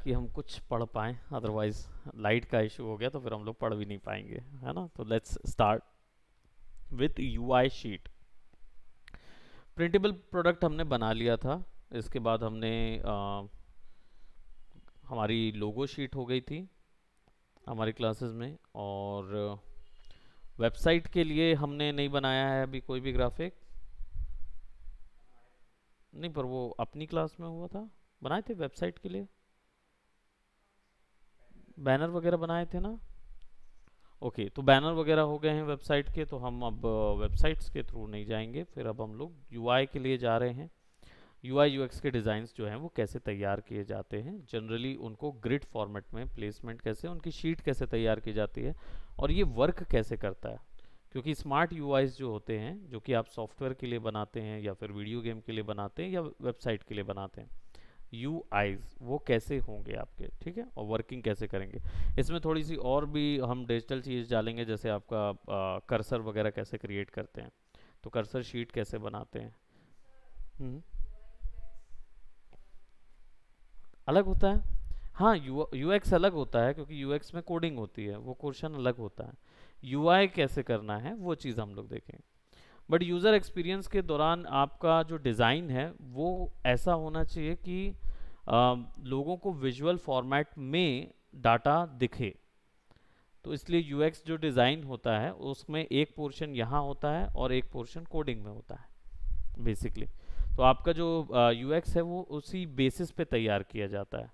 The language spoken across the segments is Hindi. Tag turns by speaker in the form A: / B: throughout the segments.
A: ताकि हम कुछ पढ़ पाएँ, अदरवाइज लाइट का इशू हो गया तो फिर हम लोग पढ़ भी नहीं पाएंगे, है ना। तो let's start with UI sheet. Printable product हमने बना लिया था। इसके बाद हमने हमारी लोगो शीट हो गई थी हमारी क्लासेस में, और वेबसाइट के लिए हमने नहीं बनाया है अभी कोई भी ग्राफिक। नहीं, पर वो अपनी क्लास में हुआ था, बनाए थे वेबसाइट के लिए, बैनर वगैरह बनाए थे ना। ओके, तो बैनर वगैरह हो गए हैं वेबसाइट के, तो हम अब वेबसाइट्स के थ्रू नहीं जाएंगे। फिर अब हम लोग यूआई के लिए जा रहे हैं। यूआई यूएक्स के डिज़ाइंस जो हैं वो कैसे तैयार किए जाते हैं, जनरली उनको ग्रिड फॉर्मेट में प्लेसमेंट कैसे, उनकी शीट कैसे तैयार की जाती है, और ये वर्क कैसे करता है। क्योंकि स्मार्ट यूआईज जो होते हैं, जो कि आप सॉफ्टवेयर के लिए बनाते हैं या फिर वीडियो गेम के लिए बनाते हैं या वेबसाइट के लिए बनाते हैं, यूआईज वो कैसे होंगे आपके, ठीक है, और वर्किंग कैसे करेंगे। इसमें थोड़ी सी और भी हम डिजिटल चीज़ डालेंगे, जैसे आपका कर्सर वगैरह कैसे क्रिएट करते हैं, तो कर्सर शीट कैसे बनाते हैं। हम्म, अलग होता है। हाँ, यूएक्स अलग होता है क्योंकि यूएक्स में कोडिंग होती है, वो पोर्शन अलग होता है। यूआई कैसे करना है वो चीज़ हम लोग देखेंगे। बट यूज़र एक्सपीरियंस के दौरान आपका जो डिज़ाइन है वो ऐसा होना चाहिए कि लोगों को विजुअल फॉर्मेट में डाटा दिखे। तो इसलिए यूएक्स जो डिज़ाइन होता है उसमें एक पोर्शन यहाँ होता है और एक पोर्शन कोडिंग में होता है बेसिकली। तो आपका जो यूएक्स है वो उसी बेसिस पे तैयार किया जाता है।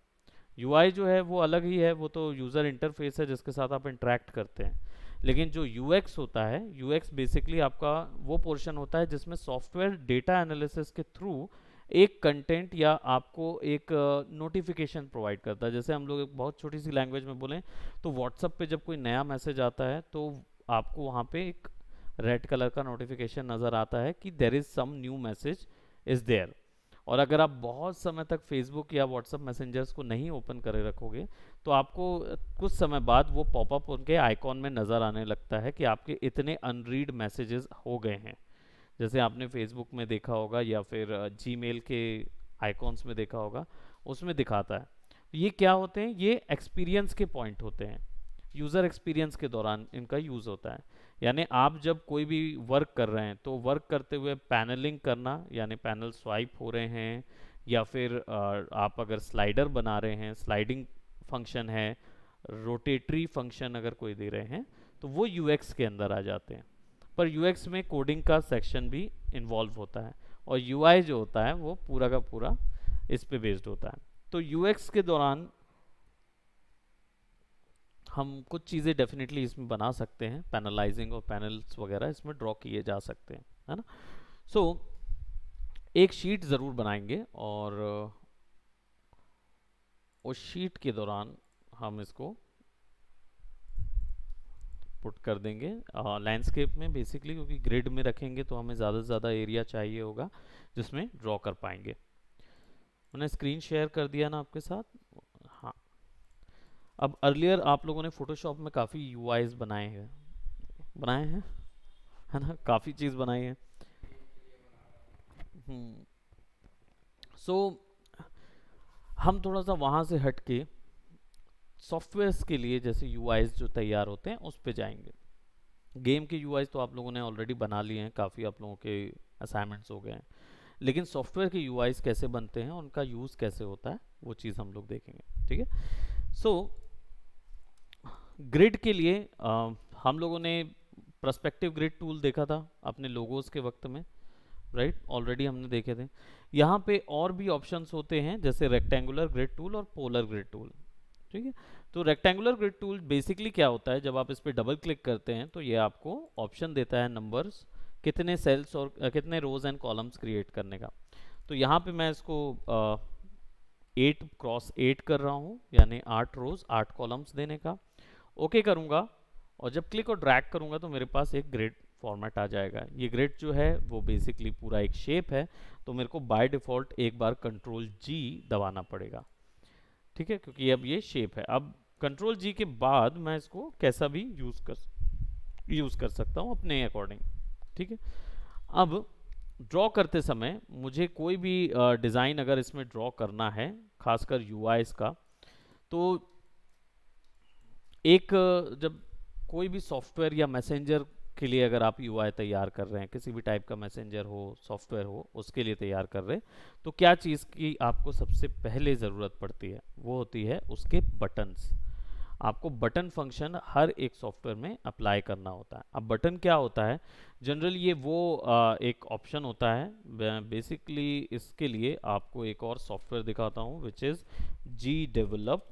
A: यूआई जो है वो अलग ही है, वो तो यूज़र इंटरफेस है जिसके साथ आप इंटरेक्ट करते हैं। लेकिन जो यूएक्स होता है, यूएक्स बेसिकली आपका वो पोर्शन होता है जिसमें सॉफ्टवेयर डेटा एनालिसिस के थ्रू एक कंटेंट या आपको एक नोटिफिकेशन प्रोवाइड करता है। जैसे हम लोग एक बहुत छोटी सी लैंग्वेज में बोलें तो व्हाट्सएप पे जब कोई नया मैसेज आता है तो आपको वहाँ पे एक रेड कलर का नोटिफिकेशन नज़र आता है कि there is some new message is there. और अगर आप बहुत समय तक फेसबुक या व्हाट्सएप मैसेंजर्स को नहीं ओपन करे रखोगे तो आपको कुछ समय बाद वो पॉपअप उनके आइकॉन में नज़र आने लगता है कि आपके इतने अनरीड मैसेजेस हो गए हैं। जैसे आपने फेसबुक में देखा होगा या फिर जीमेल के आइकॉन्स में देखा होगा, उसमें दिखाता है। ये क्या होते हैं, ये एक्सपीरियंस के पॉइंट होते हैं, यूज़र एक्सपीरियंस के दौरान इनका यूज़ होता है। यानी आप जब कोई भी वर्क कर रहे हैं तो वर्क करते हुए पैनलिंग करना, यानी पैनल स्वाइप हो रहे हैं, या फिर आप अगर स्लाइडर बना रहे हैं, स्लाइडिंग फंक्शन है, रोटेटरी फंक्शन अगर कोई दे रहे हैं, तो वो यूएक्स के अंदर आ जाते हैं। पर यूएक्स में कोडिंग का सेक्शन भी इन्वॉल्व होता है, और यूआई जो होता है वो पूरा का पूरा इस पे बेस्ड होता है। तो यूएक्स के दौरान हम कुछ चीज़ें डेफिनेटली इसमें बना सकते हैं, पैनलाइजिंग और पैनल्स वगैरह इसमें ड्रॉ किए जा सकते हैं, है ना। सो एक शीट ज़रूर बनाएंगे, और उस शीट के दौरान हम इसको पुट कर देंगे लैंडस्केप में बेसिकली, क्योंकि ग्रिड में रखेंगे तो हमें ज़्यादा से ज़्यादा एरिया चाहिए होगा जिसमें ड्रॉ कर पाएंगे। मैंने स्क्रीन शेयर कर दिया ना आपके साथ। हाँ, अब अर्लियर आप लोगों ने फोटोशॉप में काफ़ी यूआईज बनाए हैं, है ना, काफ़ी चीज़ बनाई है। हम्म, सो हम थोड़ा सा वहाँ से हट के सॉफ्टवेयर्स के लिए जैसे यूआईज जो तैयार होते हैं उस पे जाएंगे। गेम के यूआईज तो आप लोगों ने ऑलरेडी बना लिए हैं, काफ़ी आप लोगों के असाइनमेंट्स हो गए हैं। लेकिन सॉफ्टवेयर के यूआईज कैसे बनते हैं, उनका यूज़ कैसे होता है, वो चीज़ हम लोग देखेंगे, ठीक है। सो ग्रिड के लिए हम लोगों ने पर्सपेक्टिव ग्रिड टूल देखा था अपने लोगोस के वक्त में, राइट, ऑलरेडी हमने देखे थे। यहाँ पे और भी ऑप्शंस होते हैं जैसे रेक्टेंगुलर ग्रिड टूल और पोलर ग्रिड टूल, ठीक है। तो रेक्टेंगुलर ग्रिड टूल बेसिकली क्या होता है, जब आप इस पर डबल क्लिक करते हैं तो ये आपको ऑप्शन देता है नंबर्स, कितने सेल्स और कितने रोज एंड कॉलम्स क्रिएट करने का। तो यहाँ पे मैं इसको 8x8 कर रहा हूँ, यानी 8 रोज 8 कॉलम्स देने का। ओके करूँगा, और जब क्लिक और ड्रैग करूँगा तो मेरे पास एक ग्रिड फॉर्मेट आ जाएगा। ये ग्रिड जो है वो बेसिकली पूरा एक शेप है, तो मेरे को बाय डिफ़ॉल्ट एक बार कंट्रोल जी दबाना पड़ेगा, ठीक है, क्योंकि अब ये शेप है। अब कंट्रोल जी के बाद मैं इसको कैसा भी यूज़ कर सकता हूँ अपने अकॉर्डिंग, ठीक है। अब ड्रॉ करते समय मुझे कोई भी डिज़ाइन अगर इसमें ड्रॉ करना है, खासकर यूआईज का, तो एक जब कोई भी सॉफ्टवेयर या मैसेंजर के लिए अगर आप यूआई तैयार कर रहे हैं, किसी भी टाइप का मैसेंजर हो, सॉफ्टवेयर हो, उसके लिए तैयार कर रहे हैं, तो क्या चीज़ की आपको सबसे पहले ज़रूरत पड़ती है, वो होती है उसके बटन्स। आपको बटन फंक्शन हर एक सॉफ्टवेयर में अप्लाई करना होता है। अब बटन क्या होता है, जनरली ये वो एक ऑप्शन होता है। बेसिकली इसके लिए आपको एक और सॉफ्टवेयर दिखाता हूँ which is G develop.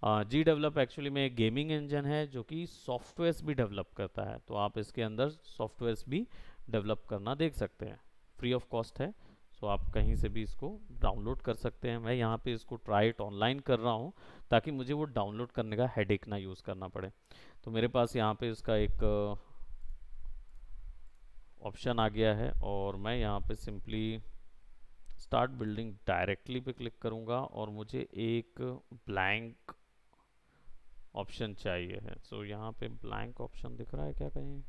A: G develop actually में एक गेमिंग इंजन है जो कि सॉफ्टवेयर्स भी डेवलप करता है, तो आप इसके अंदर सॉफ्टवेयर्स भी डेवलप करना देख सकते हैं, फ्री ऑफ कॉस्ट है। सो आप कहीं से भी इसको डाउनलोड कर सकते हैं। मैं यहाँ पे इसको ट्राई इट ऑनलाइन कर रहा हूँ ताकि मुझे वो डाउनलोड करने का हेडेक ना यूज़ करना पड़े। तो मेरे पास यहाँ पे इसका एक ऑप्शन आ गया है और मैं यहाँ पे simply start building directly pay click करूँगा और मुझे एक ब्लैंक ऑप्शन चाहिए है। सो यहाँ पे ब्लैंक ऑप्शन दिख रहा है क्या कहीं?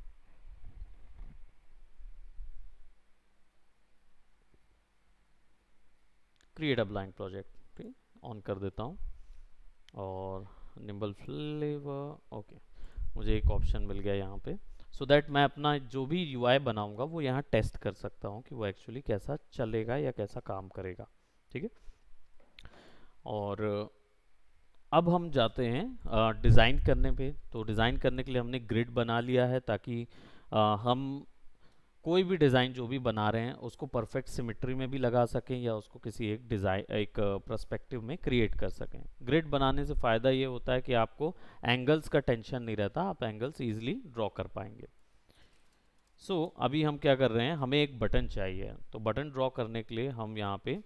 A: क्रिएट अ ब्लैंक प्रोजेक्ट, ठीक, ऑन कर देता हूँ और निम्बल फ्लेवर, ओके, मुझे एक ऑप्शन मिल गया यहाँ पे, सो दैट मैं अपना जो भी यूआई बनाऊंगा वो यहाँ टेस्ट कर सकता हूँ कि वो एक्चुअली कैसा चलेगा या कैसा काम करेगा। ठीक है, और अब हम जाते हैं डिज़ाइन करने पे। तो डिज़ाइन करने के लिए हमने ग्रिड बना लिया है ताकि हम कोई भी डिज़ाइन जो भी बना रहे हैं उसको परफेक्ट सिमेट्री में भी लगा सकें या उसको किसी एक डिज़ाइन एक पर्सपेक्टिव में क्रिएट कर सकें। ग्रिड बनाने से फ़ायदा ये होता है कि आपको एंगल्स का टेंशन नहीं रहता, आप एंगल्स ईजिली ड्रॉ कर पाएंगे। सो अभी हम क्या कर रहे हैं, हमें एक बटन चाहिए, तो बटन ड्रॉ करने के लिए हम यहाँ पे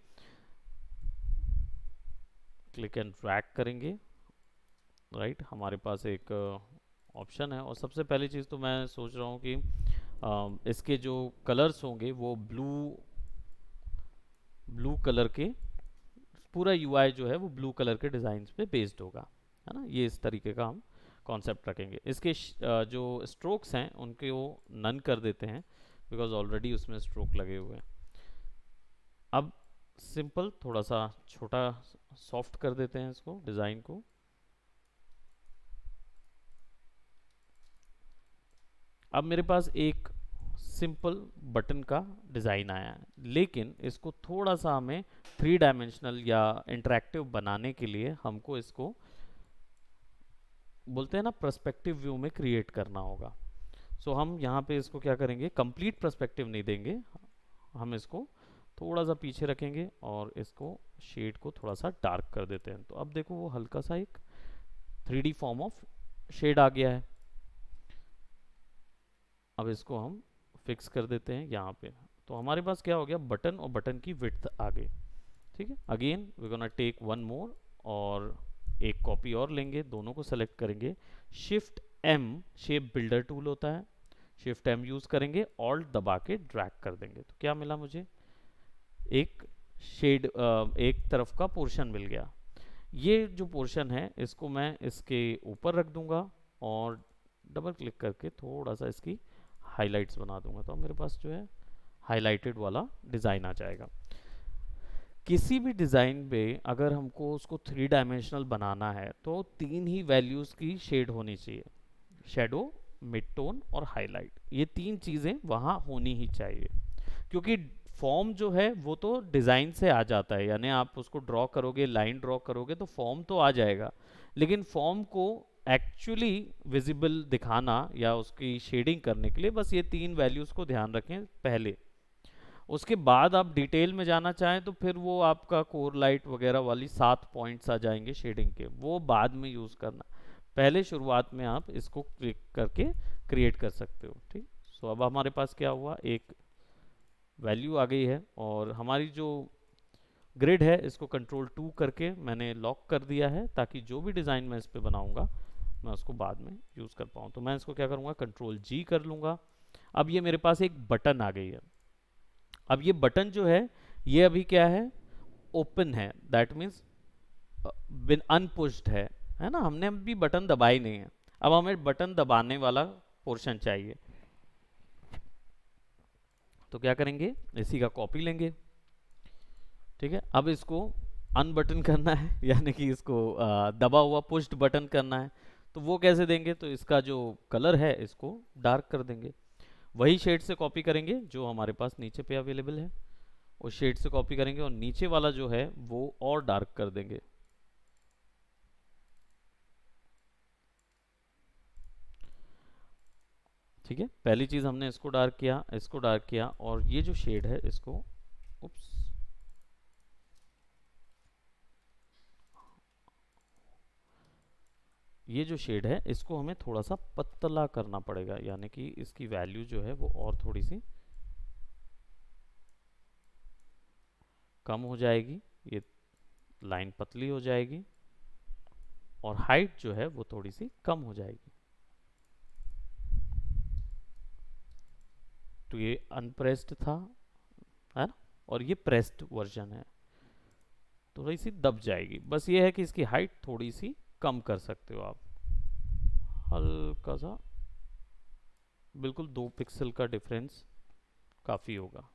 A: क्लिक एंड ड्रैग करेंगे। राइट, हमारे पास एक ऑप्शन है और सबसे पहली चीज़ तो मैं सोच रहा हूँ कि इसके जो कलर्स होंगे वो ब्लू कलर के, पूरा यूआई जो है वो ब्लू कलर के डिज़ाइंस पे बेस्ड होगा, है ना। ये इस तरीके का हम कॉन्सेप्ट रखेंगे। इसके जो स्ट्रोक्स हैं उनके वो नन कर देते हैं बिकॉज ऑलरेडी उसमें स्ट्रोक लगे हुए हैं। अब सिंपल थोड़ा सा छोटा सॉफ्ट कर देते हैं इसको, डिज़ाइन को। अब मेरे पास एक सिंपल बटन का डिज़ाइन आया है, लेकिन इसको थोड़ा सा हमें थ्री डायमेंशनल या इंटरेक्टिव बनाने के लिए हमको इसको बोलते हैं ना पर्सपेक्टिव व्यू में क्रिएट करना होगा। सो हम यहाँ पे इसको क्या करेंगे, कंप्लीट पर्सपेक्टिव नहीं देंगे, हम इसको थोड़ा सा पीछे रखेंगे और इसको शेड को थोड़ा सा डार्क कर देते हैं। तो अब देखो वो हल्का सा एक 3D फॉर्म ऑफ शेड आ गया है। अब इसको हम फिक्स कर देते हैं यहाँ पे। तो हमारे पास क्या हो गया, बटन और बटन की विड्थ आ गई। ठीक है, again we gonna take one more और एक कॉपी और लेंगे, दोनों को सेलेक्ट करेंगे, shift M shape builder tool होता है, शिफ्ट एम यूज करेंगे, ऑल्ट दबा के ड्रैग कर देंगे। तो क्या मिला मुझे, एक शेड एक तरफ का पोर्शन मिल गया। ये जो पोर्शन है इसको मैं इसके ऊपर रख दूंगा और डबल क्लिक करके थोड़ा सा इसकी हाइलाइट्स बना दूंगा, तो मेरे पास जो है हाईलाइटेड वाला डिज़ाइन आ जाएगा। किसी भी डिज़ाइन पे अगर हमको उसको थ्री डायमेंशनल बनाना है तो तीन ही वैल्यूज़ की शेड होनी चाहिए, शेडो, मिड टोन और हाईलाइट। ये तीन चीज़ें वहाँ होनी ही चाहिए, क्योंकि फॉर्म जो है वो तो डिज़ाइन से आ जाता है, यानी आप उसको ड्रॉ करोगे, लाइन ड्रॉ करोगे तो फॉर्म तो आ जाएगा, लेकिन फॉर्म को एक्चुअली विजिबल दिखाना या उसकी शेडिंग करने के लिए बस ये तीन वैल्यूज़ को ध्यान रखें पहले। उसके बाद आप डिटेल में जाना चाहें तो फिर वो आपका कोर लाइट वगैरह वाली 7 पॉइंट्स आ जाएंगे शेडिंग के, वो बाद में यूज़ करना, पहले शुरुआत में आप इसको क्लिक करके क्रिएट कर सकते हो। ठीक, सो अब हमारे पास क्या हुआ, एक वैल्यू आ गई है और हमारी जो ग्रिड है इसको कंट्रोल 2 करके मैंने लॉक कर दिया है ताकि जो भी डिज़ाइन मैं इस पर बनाऊंगा मैं उसको बाद में यूज़ कर पाऊँ। तो मैं इसको क्या करूँगा, कंट्रोल G कर लूँगा। अब ये मेरे पास एक बटन आ गई है। अब ये बटन जो है ये अभी क्या है, ओपन है, दैट मीन्स बिन अनपुश्ड है ना, हमने अभी बटन दबाई नहीं है। अब हमें बटन दबाने वाला पोर्शन चाहिए, तो क्या करेंगे, इसी का कॉपी लेंगे। ठीक है, अब इसको अनबटन करना है यानी कि इसको दबा हुआ पुश्ड बटन करना है। तो वो कैसे देंगे, तो इसका जो कलर है इसको डार्क कर देंगे। वही शेड से कॉपी करेंगे जो हमारे पास नीचे पे अवेलेबल है, उस शेड से कॉपी करेंगे और नीचे वाला जो है वो और डार्क कर देंगे। ठीक है, पहली चीज हमने इसको डार्क किया, इसको डार्क किया, और ये जो शेड है इसको, उप्स, ये जो शेड है इसको हमें थोड़ा सा पतला करना पड़ेगा, यानी कि इसकी वैल्यू जो है वो और थोड़ी सी कम हो जाएगी, ये लाइन पतली हो जाएगी और हाइट जो है वो थोड़ी सी कम हो जाएगी। तो ये अनप्रेस्ड था, है ना, और ये प्रेस्ड वर्जन है, थोड़ी सी दब जाएगी। बस ये है कि इसकी हाइट थोड़ी सी कम कर सकते हो आप, हल्का सा, बिल्कुल 2 पिक्सल का डिफरेंस काफ़ी होगा।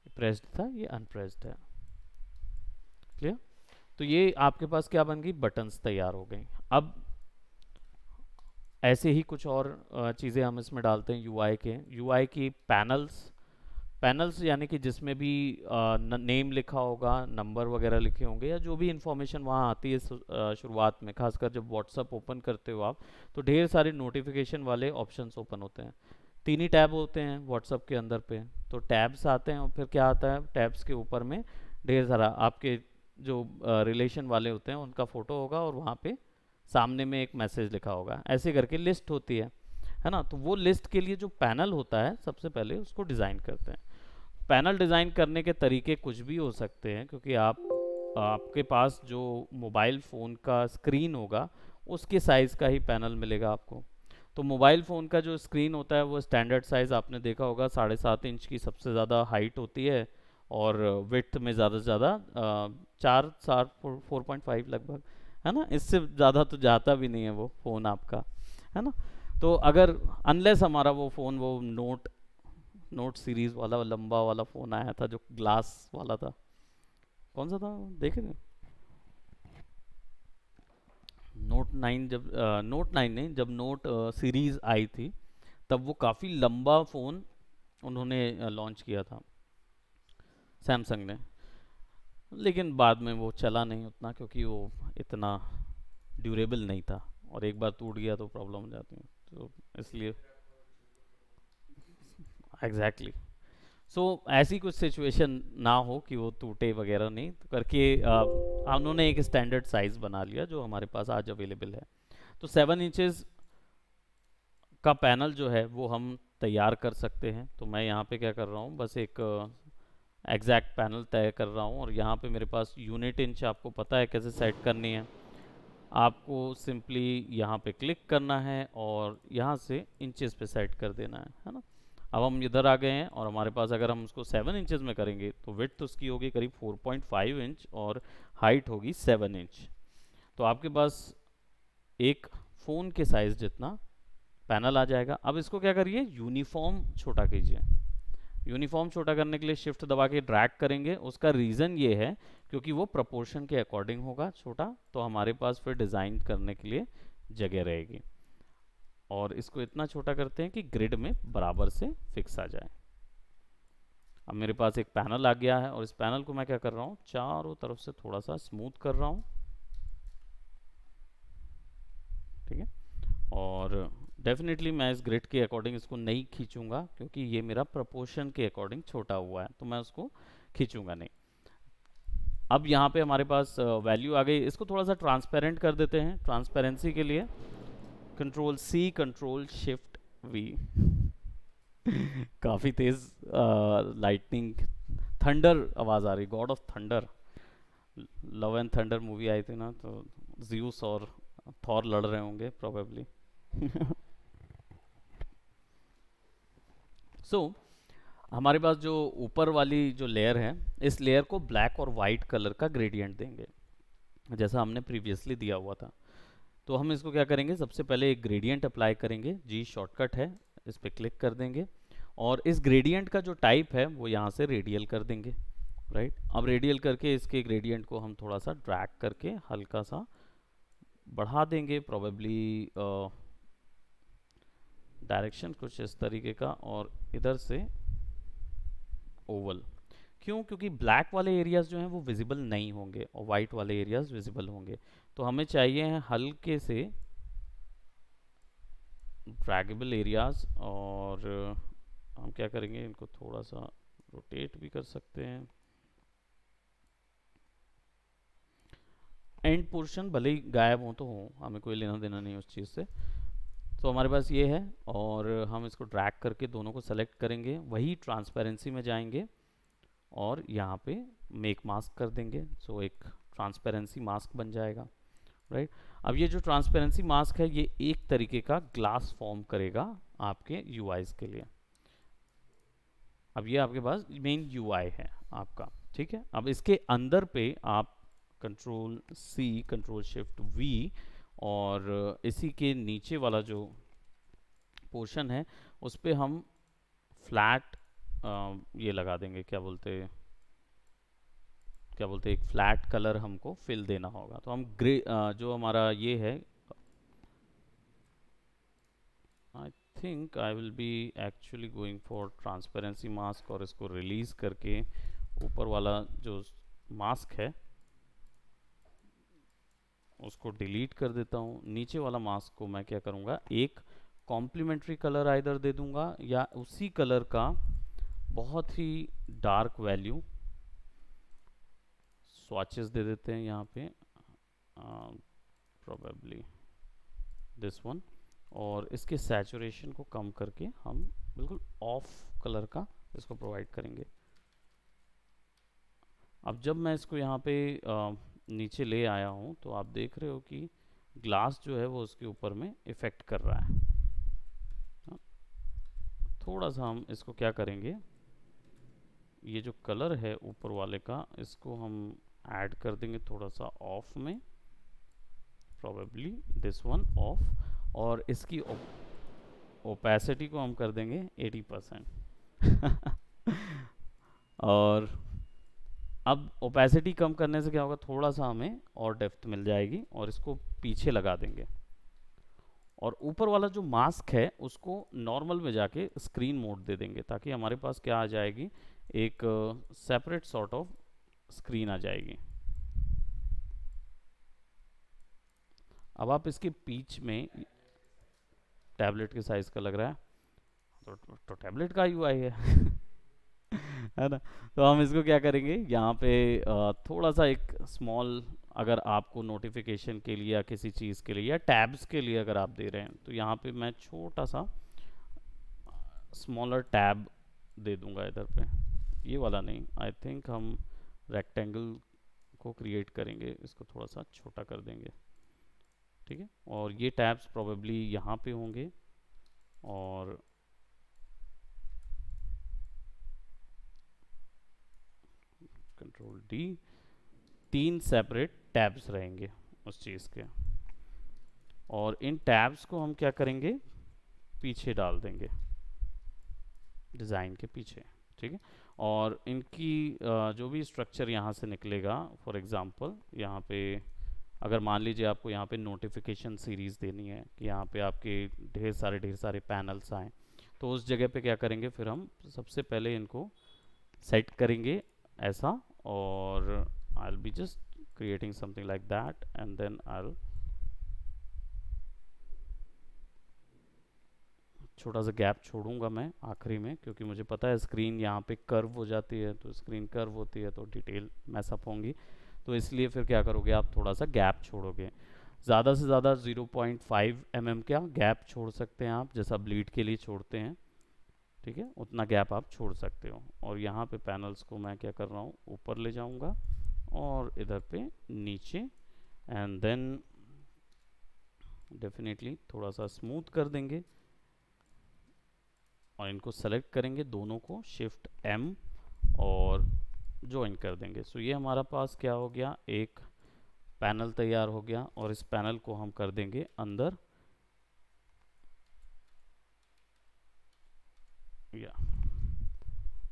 A: प्रेस्ड था, ये अनप्रेस्ड है। क्लियर? तो ये आपके पास क्या बन गई, बटन्स तैयार हो गई। अब ऐसे ही कुछ और चीज़ें हम इसमें डालते हैं यूआई के, यूआई की पैनल्स। पैनल्स यानी कि जिसमें भी नेम लिखा होगा, नंबर वगैरह लिखे होंगे, या जो भी इंफॉर्मेशन वहाँ आती है शुरुआत में, खासकर जब व्हाट्सअप ओपन करते हो आप, तो ढेर सारे नोटिफिकेशन वाले ऑप्शंस ओपन होते हैं। 3 ही टैब होते हैं व्हाट्सअप के अंदर पे, तो टैब्स आते हैं और फिर क्या आता है, टैब्स के ऊपर में ढेर सारा आपके जो रिलेशन वाले होते हैं उनका फ़ोटो होगा और वहाँ पे सामने में एक मैसेज लिखा होगा, ऐसे करके लिस्ट होती है ना। तो वो लिस्ट के लिए जो पैनल होता है सबसे पहले उसको डिज़ाइन करते हैं। पैनल डिज़ाइन करने के तरीके कुछ भी हो सकते हैं, क्योंकि आपके पास जो मोबाइल फ़ोन का स्क्रीन होगा उसके साइज़ का ही पैनल मिलेगा आपको। तो मोबाइल फ़ोन का जो स्क्रीन होता है वो स्टैंडर्ड साइज़ आपने देखा होगा, 7.5 इंच की सबसे ज़्यादा हाइट होती है, और विड्थ में ज़्यादा से ज़्यादा 4 4 4.5 लगभग, है ना, इससे ज़्यादा तो जाता भी नहीं है वो फ़ोन आपका, है ना। तो अगर अनलेस हमारा वो फ़ोन वो नोट सीरीज वाला लंबा वाला फ़ोन आया था जो ग्लास वाला था, कौन सा था देखे थे, नोट 9, जब नोट 9 नहीं, जब नोट सीरीज आई थी तब वो काफ़ी लंबा फ़ोन उन्होंने लॉन्च किया था सैमसंग ने, लेकिन बाद में वो चला नहीं उतना, क्योंकि वो इतना ड्यूरेबल नहीं था, और एक बार टूट गया तो प्रॉब्लम हो जाती है, तो इसलिए एग्जैक्टली exactly. सो ऐसी कुछ सिचुएशन ना हो कि वो टूटे वगैरह नहीं, तो करके उन्होंने एक स्टैंडर्ड साइज़ बना लिया जो हमारे पास आज अवेलेबल है। तो 7 इंचेस का पैनल जो है वो हम तैयार कर सकते हैं। तो मैं यहाँ पे क्या कर रहा हूँ, बस एक एग्जैक्ट पैनल तय कर रहा हूँ, और यहाँ पे मेरे पास यूनिट इंच आपको पता है कैसे सेट करनी है। आपको सिंपली यहाँ पे क्लिक करना है और यहाँ से इंचेस पे सेट कर देना है ना। अब हम इधर आ गए हैं, और हमारे पास अगर हम उसको 7 इंचेस में करेंगे तो विड्थ उसकी होगी करीब 4.5 इंच और हाइट होगी 7 इंच। तो आपके पास एक फ़ोन के साइज़ जितना पैनल आ जाएगा। अब इसको क्या करिए, यूनिफॉर्म छोटा कीजिए। यूनिफॉर्म छोटा करने के लिए शिफ्ट दबा के ड्रैग करेंगे। उसका रीज़न ये है क्योंकि वो प्रोपोर्शन के अकॉर्डिंग होगा छोटा, तो हमारे पास फिर डिज़ाइन करने के लिए जगह रहेगी। और इसको इतना छोटा करते हैं कि ग्रिड में बराबर से फिक्स आ जाए। अब मेरे पास एक पैनल आ गया है, और इस पैनल को मैं क्या कर रहा हूँ, चारों तरफ से थोड़ा सा स्मूथ कर रहा हूँ, ठीक है। और डेफिनेटली मैं इस ग्रिड के अकॉर्डिंग इसको नहीं खींचूंगा, क्योंकि ये मेरा प्रोपोर्शन के अकॉर्डिंग छोटा हुआ है, तो मैं उसको खींचूंगा नहीं। अब यहाँ पे हमारे पास वैल्यू आ गई। इसको थोड़ा सा ट्रांसपेरेंट कर देते हैं। ट्रांसपेरेंसी के लिए Ctrl+C Ctrl+Shift+V काफ़ी तेज़ लाइटनिंग थंडर आवाज़ आ रही, god of thunder. Love and thunder movie आई थी ना, तो ज़्यूस और थॉर लड़ रहे होंगे प्रोबेबली। सो हमारे पास जो ऊपर वाली जो लेयर है, इस लेयर को ब्लैक और वाइट कलर का ग्रेडियंट देंगे, जैसा हमने प्रीवियसली दिया हुआ था। तो हम इसको क्या करेंगे, सबसे पहले एक ग्रेडियंट अप्लाई करेंगे, जी शॉर्टकट है, इस पर क्लिक कर देंगे, और इस ग्रेडियंट का जो टाइप है वो यहाँ से रेडियल कर देंगे। राइट। अब रेडियल करके इसके ग्रेडियंट को हम थोड़ा सा ड्रैग करके हल्का सा बढ़ा देंगे, प्रोबेबली डायरेक्शन कुछ इस तरीके का, और इधर से ओवल। क्यों? क्योंकि ब्लैक वाले एरियाज जो हैं वो विजिबल नहीं होंगे और वाइट वाले एरियाज विजिबल होंगे। तो हमें चाहिए हैं हल्के से ड्रैगेबल एरियाज, और हम क्या करेंगे, इनको थोड़ा सा रोटेट भी कर सकते हैं। एंड पोर्शन भले ही गायब हो तो हो, हमें कोई लेना देना नहीं उस चीज़ से। तो हमारे पास ये है, और हम इसको ड्रैग करके दोनों को सेलेक्ट करेंगे, वही ट्रांसपेरेंसी में जाएंगे और यहाँ पे मेक मास्क कर देंगे। सो एक ट्रांसपेरेंसी मास्क बन जाएगा, राइट। अब ये जो ट्रांसपेरेंसी मास्क है ये एक तरीके का ग्लास फॉर्म करेगा आपके यूआईज के लिए। अब ये आपके पास मेन यूआई है आपका, ठीक है। अब इसके अंदर पे आप control C, control shift V, और इसी के नीचे वाला जो पोर्शन है उस पे हम फ्लैट ये लगा देंगे, क्या बोलते एक फ्लैट कलर हमको फिल देना होगा। तो हम ग्रे जो हमारा ये है, I think I will B actually going for transparency mask, और इसको रिलीज करके ऊपर वाला जो मास्क है उसको डिलीट कर देता हूँ। नीचे वाला मास्क को मैं क्या करूँगा, एक कॉम्प्लीमेंट्री कलर आइदर दे दूंगा या उसी कलर का बहुत ही डार्क वैल्यू स्वॉचेस दे देते हैं यहाँ पे, प्रोबेबली दिस वन, और इसके सैचुरेशन को कम करके हम बिल्कुल ऑफ कलर का इसको प्रोवाइड करेंगे। अब जब मैं इसको यहाँ पे नीचे ले आया हूँ तो आप देख रहे हो कि ग्लास जो है वो उसके ऊपर में इफ़ेक्ट कर रहा है। थोड़ा सा हम इसको क्या करेंगे, ये जो कलर है ऊपर वाले का इसको हम ऐड कर देंगे थोड़ा सा ऑफ में, प्रोबेबली दिस वन ऑफ, और इसकी ओपेसिटी को हम कर देंगे 80%। और अब ओपेसिटी कम करने से क्या होगा, थोड़ा सा हमें और डेप्थ मिल जाएगी, और इसको पीछे लगा देंगे। और ऊपर वाला जो मास्क है उसको नॉर्मल में जाके स्क्रीन मोड दे देंगे, ताकि हमारे पास क्या आ जाएगी, एक सेपरेट सॉर्ट ऑफ स्क्रीन आ जाएगी। अब आप इसके बीच में, टैबलेट के साइज का लग रहा है, तो टैबलेट का यूआई है। है ना। तो हम इसको क्या करेंगे, यहाँ पे थोड़ा सा एक स्मॉल, अगर आपको नोटिफिकेशन के लिए या किसी चीज़ के लिए या टैब्स के लिए अगर आप दे रहे हैं, तो यहाँ पे मैं छोटा सा स्मॉलर टैब दे दूंगा इधर पे। ये वाला नहीं, आई थिंक हम रेक्टेंगल को क्रिएट करेंगे, इसको थोड़ा सा छोटा कर देंगे, ठीक है। और ये टैब्स प्रोबेबली यहाँ पे होंगे, और कंट्रोल डी, 3 सेपरेट टैब्स रहेंगे उस चीज़ के, और इन टैब्स को हम क्या करेंगे, पीछे डाल देंगे डिज़ाइन के पीछे, ठीक है। और इनकी जो भी स्ट्रक्चर यहाँ से निकलेगा, फॉर एग्जांपल यहाँ पे अगर मान लीजिए आपको यहाँ पे नोटिफिकेशन सीरीज़ देनी है कि यहाँ पे आपके ढेर सारे पैनल्स आएँ, तो उस जगह पे क्या करेंगे, फिर हम सबसे पहले इनको सेट करेंगे ऐसा, और I will be just creating something like that, and then I छोटा सा गैप छोड़ूंगा मैं आखिरी में, क्योंकि मुझे पता है स्क्रीन यहाँ पे कर्व हो जाती है, तो स्क्रीन कर्व होती है तो डिटेल मैसअप होंगी, तो इसलिए फिर क्या करोगे, आप थोड़ा सा गैप छोड़ोगे, ज़्यादा से ज़्यादा 0.5 mm का गैप छोड़ सकते हैं आप, जैसा ब्लीड के लिए छोड़ते हैं, ठीक है, उतना गैप आप छोड़ सकते हो। और यहाँ पे पैनल्स को मैं क्या कर रहा हूँ, ऊपर ले जाऊँगा और इधर पे नीचे, एंड देन डेफिनेटली थोड़ा सा स्मूथ कर देंगे, और इनको सेलेक्ट करेंगे दोनों को, शिफ्ट एम, और ज्वाइन कर देंगे। सो ये हमारा पास क्या हो गया, एक पैनल तैयार हो गया, और इस पैनल को हम कर देंगे अंदर, या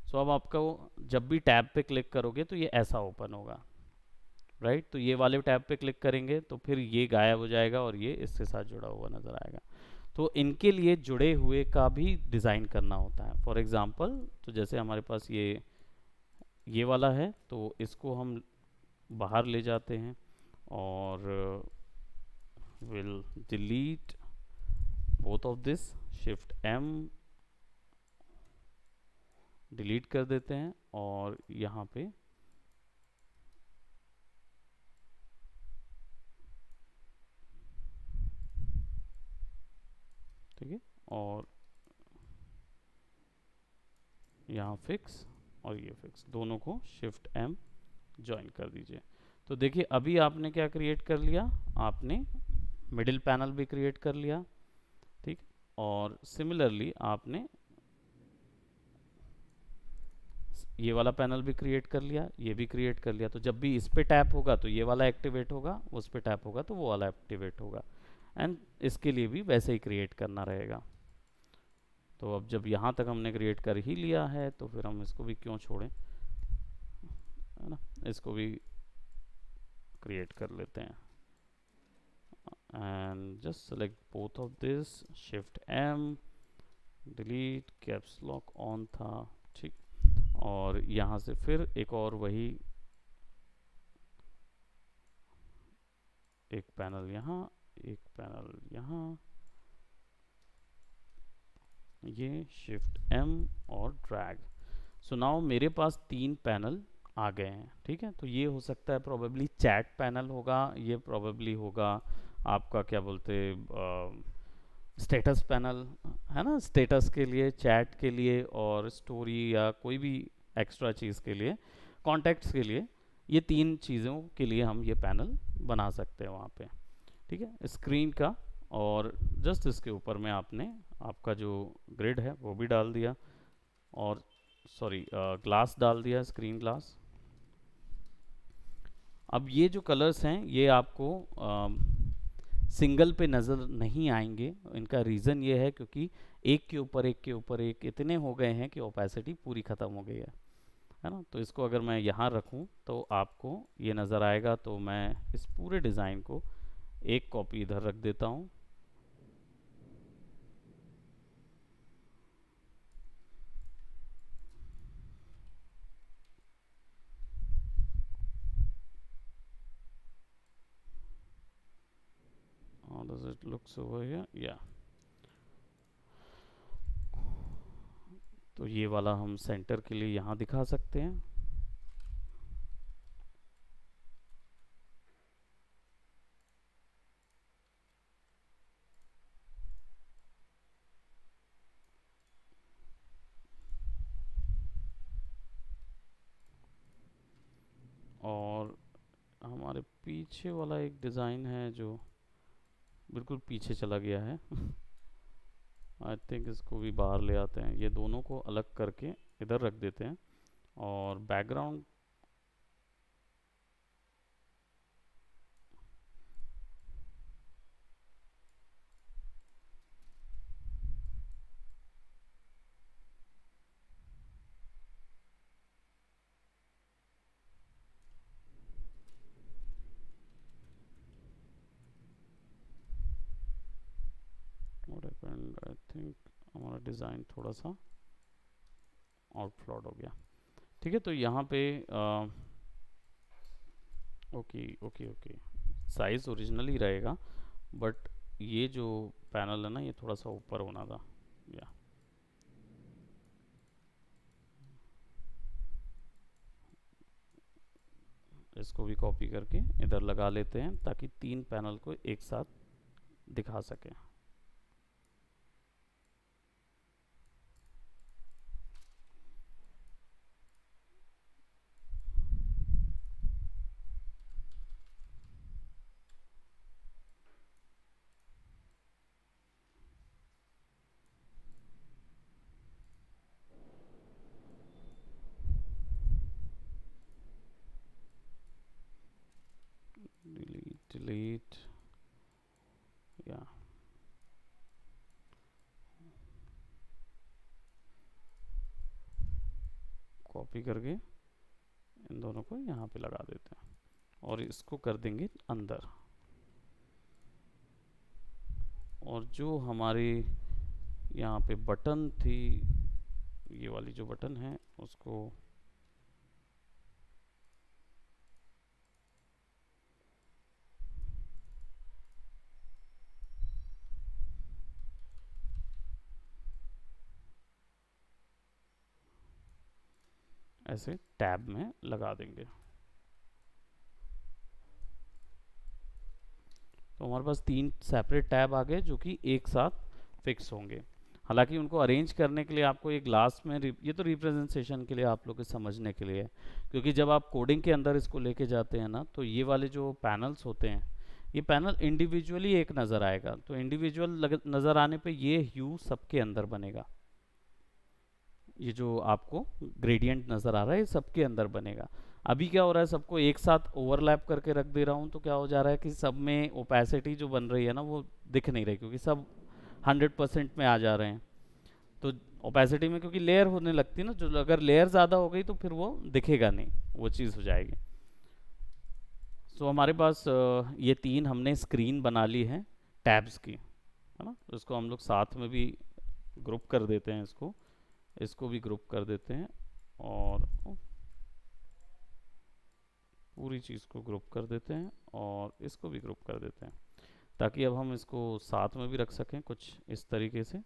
A: सो अब आपका जब भी टैब पे क्लिक करोगे तो ये ऐसा ओपन होगा, राइट। तो ये वाले टैब पे क्लिक करेंगे तो फिर ये गायब हो जाएगा और ये इसके साथ जुड़ा हुआ नज़र आएगा। तो इनके लिए जुड़े हुए का भी डिज़ाइन करना होता है। फॉर एग्ज़ाम्पल, तो जैसे हमारे पास ये वाला है, तो इसको हम बाहर ले जाते हैं और will delete both of this, shift M delete कर देते हैं और यहाँ पे ठीक है, और यहाँ फिक्स और ये फिक्स, दोनों को शिफ्ट एम ज्वाइन कर दीजिए। तो देखिए अभी आपने क्या क्रिएट कर लिया, आपने मिडिल पैनल भी क्रिएट कर लिया, ठीक। और सिमिलरली आपने ये वाला पैनल भी क्रिएट कर लिया, ये भी क्रिएट कर लिया। तो जब भी इस पे टैप होगा तो ये वाला एक्टिवेट होगा, उस पे टैप होगा तो वो वाला एक्टिवेट होगा। एंड इसके लिए भी वैसे ही क्रिएट करना रहेगा। तो अब जब यहाँ तक हमने क्रिएट कर ही लिया है तो फिर हम इसको भी क्यों छोड़ें, है ना, इसको भी क्रिएट कर लेते हैं। And just select both of this, shift M delete, caps lock on था, ठीक। और यहाँ से फिर एक और वही एक पैनल यहाँ, एक पैनल यहाँ, ये शिफ्ट एम और ड्रैग। सो नाउ मेरे पास 3 पैनल आ गए हैं, ठीक है। तो ये हो सकता है प्रोबेबली चैट पैनल होगा, ये प्रोबेबली होगा आपका क्या बोलते स्टेटस पैनल, है ना, स्टेटस के लिए, चैट के लिए और स्टोरी या कोई भी एक्स्ट्रा चीज़ के लिए, कॉन्टैक्ट्स के लिए, ये 3 चीज़ों के लिए हम ये पैनल बना सकते हैं वहाँ पे, ठीक है, स्क्रीन का। और जस्ट इसके ऊपर में आपने आपका जो ग्रिड है वो भी डाल दिया, और सॉरी ग्लास डाल दिया, स्क्रीन ग्लास। अब ये जो कलर्स हैं ये आपको सिंगल पे नज़र नहीं आएंगे। इनका रीज़न ये है क्योंकि एक के ऊपर एक के ऊपर एक इतने हो गए हैं कि ओपेसिटी पूरी ख़त्म हो गई है ना। तो इसको अगर मैं यहाँ रखूँ तो आपको ये नज़र आएगा। तो मैं इस पूरे डिज़ाइन को एक कॉपी इधर रख देता हूँ, how does it looks over here, yeah। तो ये वाला हम सेंटर के लिए यहाँ दिखा सकते हैं। और हमारे पीछे वाला एक डिज़ाइन है जो बिल्कुल पीछे चला गया है आई थिंक इसको भी बाहर ले आते हैं, ये दोनों को अलग करके इधर रख देते हैं। और background what happened, I think हमारा डिज़ाइन थोड़ा सा आउटफ्लॉड हो गया, ठीक है। तो यहाँ पे okay okay okay, size original ही रहेगा, बट ये जो पैनल है ना ये थोड़ा सा ऊपर होना था, या इसको भी कॉपी करके इधर लगा लेते हैं ताकि 3 पैनल को एक साथ दिखा सकें। डिलीट या कॉपी करके इन दोनों को यहाँ पे लगा देते हैं और इसको कर देंगे अंदर। और जो हमारी यहाँ पे बटन थी, ये वाली जो बटन है उसको ऐसे टैब में लगा देंगे। तो हमारे पास 3 सेपरेट टैब आ गए जो कि एक साथ फिक्स होंगे। हालांकि उनको अरेंज करने के लिए आपको एक ग्लास में ये तो रिप्रेजेंटेशन के लिए आप लोग के समझने के लिए है, क्योंकि जब आप कोडिंग के अंदर इसको लेके जाते हैं ना, तो ये वाले जो पैनल्स होते हैं, ये पैनल इंडिविजुअली एक नज़र आएगा। तो इंडिविजुअल नज़र आने पे ये ह्यू सबके अंदर बनेगा। ये जो आपको ग्रेडियंट नज़र आ रहा है ये सबके अंदर बनेगा। अभी क्या हो रहा है, सबको एक साथ ओवरलैप करके रख दे रहा हूँ, तो क्या हो जा रहा है कि सब में ओपेसिटी जो बन रही है ना वो दिख नहीं रही, क्योंकि सब 100% में आ जा रहे हैं। तो ओपेसिटी में क्योंकि लेयर होने लगती है ना, जो अगर लेयर ज़्यादा हो गई तो फिर वो दिखेगा नहीं, वो चीज़ हो जाएगी। सो हमारे पास ये 3 हमने स्क्रीन बना ली है टैब्स की, है ना। तो इसको हम लोग साथ में भी ग्रुप कर देते हैं, इसको भी ग्रुप कर देते हैं और पूरी चीज़ को ग्रुप कर देते हैं और इसको भी ग्रुप कर देते हैं, ताकि अब हम इसको साथ में भी रख सकें कुछ इस तरीके से।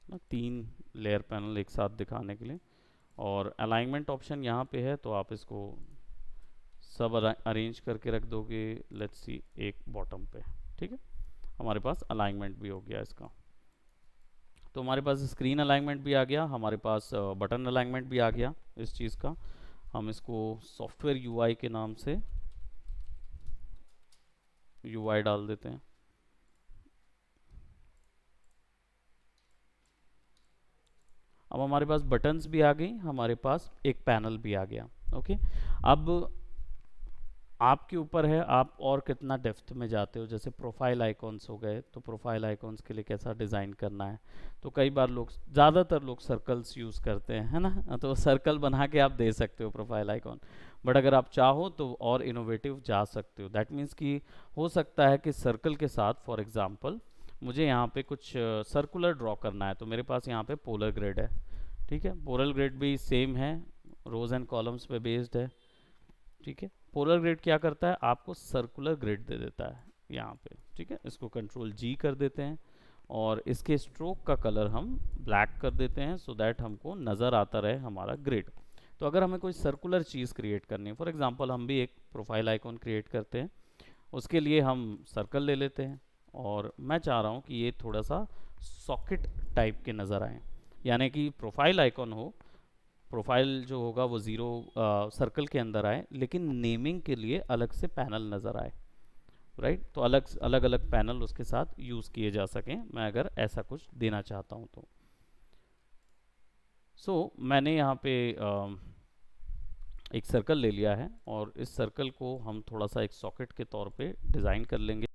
A: ना 3 लेयर पैनल एक साथ दिखाने के लिए। और अलाइनमेंट ऑप्शन यहाँ पे है, तो आप इसको सब अरेंज करके रख दोगे, लेट्स सी एक बॉटम पे, ठीक है। हमारे पास अलाइनमेंट भी हो गया इसका। तो हमारे पास स्क्रीन अलाइनमेंट भी आ गया, हमारे पास बटन अलाइनमेंट भी आ गया इस चीज़ का। हम इसको सॉफ्टवेयर यूआई के नाम से यूआई डाल देते हैं। अब हमारे पास बटन्स भी आ गई, हमारे पास एक पैनल भी आ गया। ओके, अब आपके ऊपर है आप और कितना डेप्थ में जाते हो। जैसे प्रोफाइल आइकॉन्स हो गए, तो प्रोफाइल आइकॉन्स के लिए कैसा डिज़ाइन करना है। तो कई बार लोग, ज़्यादातर लोग सर्कल्स यूज़ करते हैं, है ना, तो सर्कल बना के आप दे सकते हो प्रोफाइल आइकॉन। बट अगर आप चाहो तो और इनोवेटिव जा सकते हो। दैट मीन्स कि हो सकता है कि सर्कल के साथ, फॉर एग्जाम्पल मुझे यहाँ पे कुछ सर्कुलर ड्रॉ करना है, तो मेरे पास यहाँ पे पोलर ग्रिड है, ठीक है। पोलर ग्रिड भी सेम है, रोज एंड कॉलम्स पे बेस्ड है, ठीक है। पोलर ग्रिड क्या करता है, आपको सर्कुलर ग्रिड दे देता है यहाँ पे, ठीक है। इसको कंट्रोल जी कर देते हैं और इसके स्ट्रोक का कलर हम ब्लैक कर देते हैं, सो दैट हमको नज़र आता रहे हमारा ग्रिड। तो अगर हमें कोई सर्कुलर चीज़ क्रिएट करनी है, फॉर एग्जांपल हम भी एक प्रोफाइल आइकॉन क्रिएट करते हैं, उसके लिए हम सर्कल ले लेते हैं और मैं चाह रहा हूँ कि ये थोड़ा सा सॉकेट टाइप के नज़र आए, यानी कि प्रोफाइल आइकॉन हो, प्रोफाइल जो होगा वो 0 सर्कल के अंदर आए, लेकिन नेमिंग के लिए अलग से पैनल नज़र आए, राइट। तो अलग अलग अलग पैनल उसके साथ यूज़ किए जा सकें, मैं अगर ऐसा कुछ देना चाहता हूँ तो। मैंने यहाँ पे एक सर्कल ले लिया है और इस सर्कल को हम थोड़ा सा एक सॉकेट के तौर पे डिज़ाइन कर लेंगे।